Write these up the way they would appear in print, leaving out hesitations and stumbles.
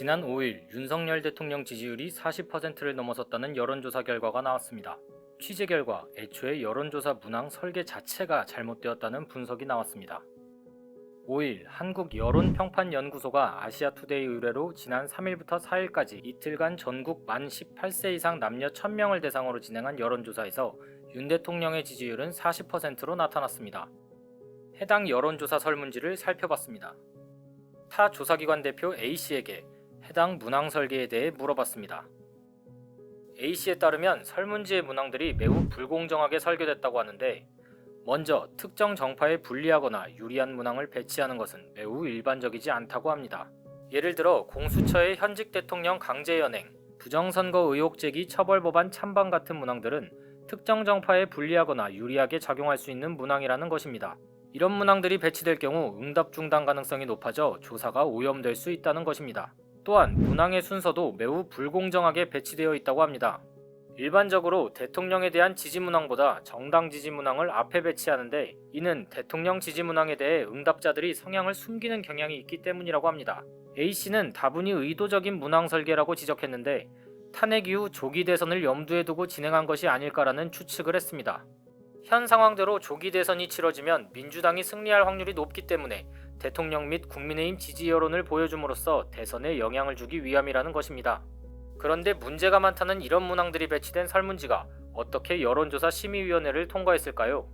지난 5일 윤석열 대통령 지지율이 40%를 넘어섰다는 여론조사 결과가 나왔습니다. 취재 결과 애초에 여론조사 문항 설계 자체가 잘못되었다는 분석이 나왔습니다. 5일 한국여론평판연구소가 아시아투데이 의뢰로 지난 3일부터 4일까지 이틀간 전국 만 18세 이상 남녀 1000명을 대상으로 진행한 여론조사에서 윤 대통령의 지지율은 40%로 나타났습니다. 해당 여론조사 설문지를 살펴봤습니다. 타 조사기관 대표 A씨에게 해당 문항 설계에 대해 물어봤습니다. A씨에 따르면 설문지의 문항들이 매우 불공정하게 설계됐다고 하는데, 먼저 특정 정파에 불리하거나 유리한 문항을 배치하는 것은 매우 일반적이지 않다고 합니다. 예를 들어 공수처의 현직 대통령 강제 연행, 부정선거 의혹 제기 처벌법안 찬반 같은 문항들은 특정 정파에 불리하거나 유리하게 작용할 수 있는 문항이라는 것입니다. 이런 문항들이 배치될 경우 응답 중단 가능성이 높아져 조사가 오염될 수 있다는 것입니다. 또한 문항의 순서도 매우 불공정하게 배치되어 있다고 합니다. 일반적으로 대통령에 대한 지지 문항보다 정당 지지 문항을 앞에 배치하는데, 이는 대통령 지지 문항에 대해 응답자들이 성향을 숨기는 경향이 있기 때문이라고 합니다. A씨는 다분히 의도적인 문항 설계라고 지적했는데, 탄핵 이후 조기 대선을 염두에 두고 진행한 것이 아닐까라는 추측을 했습니다. 현 상황대로 조기 대선이 치러지면 민주당이 승리할 확률이 높기 때문에 대통령 및 국민의힘 지지 여론을 보여줌으로써 대선에 영향을 주기 위함이라는 것입니다. 그런데 문제가 많다는 이런 문항들이 배치된 설문지가 어떻게 여론조사 심의위원회를 통과했을까요?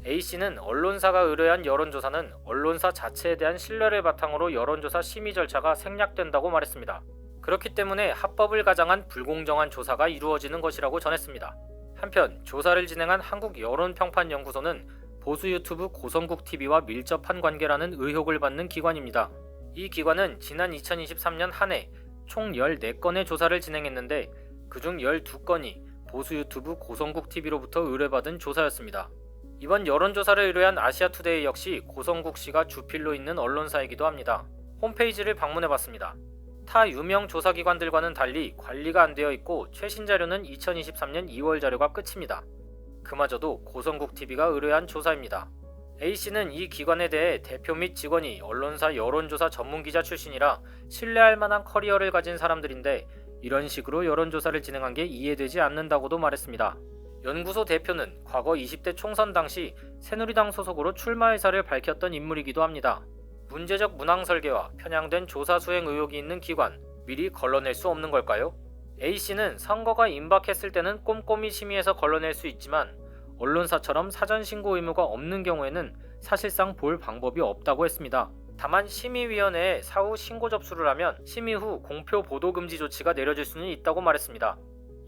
A씨는 언론사가 의뢰한 여론조사는 언론사 자체에 대한 신뢰를 바탕으로 여론조사 심의 절차가 생략된다고 말했습니다. 그렇기 때문에 합법을 가장한 불공정한 조사가 이루어지는 것이라고 전했습니다. 한편 조사를 진행한 한국여론평판연구소는 보수 유튜브 고성국TV와 밀접한 관계라는 의혹을 받는 기관입니다. 이 기관은 지난 2023년 한 해 총 14건의 조사를 진행했는데, 그중 12건이 보수 유튜브 고성국TV로부터 의뢰받은 조사였습니다. 이번 여론조사를 의뢰한 아시아투데이 역시 고성국씨가 주필로 있는 언론사이기도 합니다. 홈페이지를 방문해봤습니다. 타 유명 조사기관들과는 달리 관리가 안 되어 있고 최신 자료는 2023년 2월 자료가 끝입니다. 그마저도 고성국TV가 의뢰한 조사입니다. A씨는 이 기관에 대해 대표 및 직원이 언론사 여론조사 전문기자 출신이라 신뢰할 만한 커리어를 가진 사람들인데, 이런 식으로 여론조사를 진행한 게 이해되지 않는다고도 말했습니다. 연구소 대표는 과거 20대 총선 당시 새누리당 소속으로 출마 의사를 밝혔던 인물이기도 합니다. 문제적 문항 설계와 편향된 조사 수행 의혹이 있는 기관, 미리 걸러낼 수 없는 걸까요? A씨는 선거가 임박했을 때는 꼼꼼히 심의해서 걸러낼 수 있지만 언론사처럼 사전 신고 의무가 없는 경우에는 사실상 볼 방법이 없다고 했습니다. 다만 심의위원회에 사후 신고 접수를 하면 심의 후 공표 보도 금지 조치가 내려질 수는 있다고 말했습니다.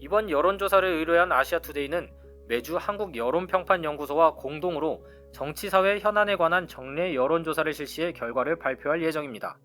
이번 여론조사를 의뢰한 아시아투데이는 매주 한국여론평판연구소와 공동으로 정치사회 현안에 관한 정례 여론조사를 실시해 결과를 발표할 예정입니다.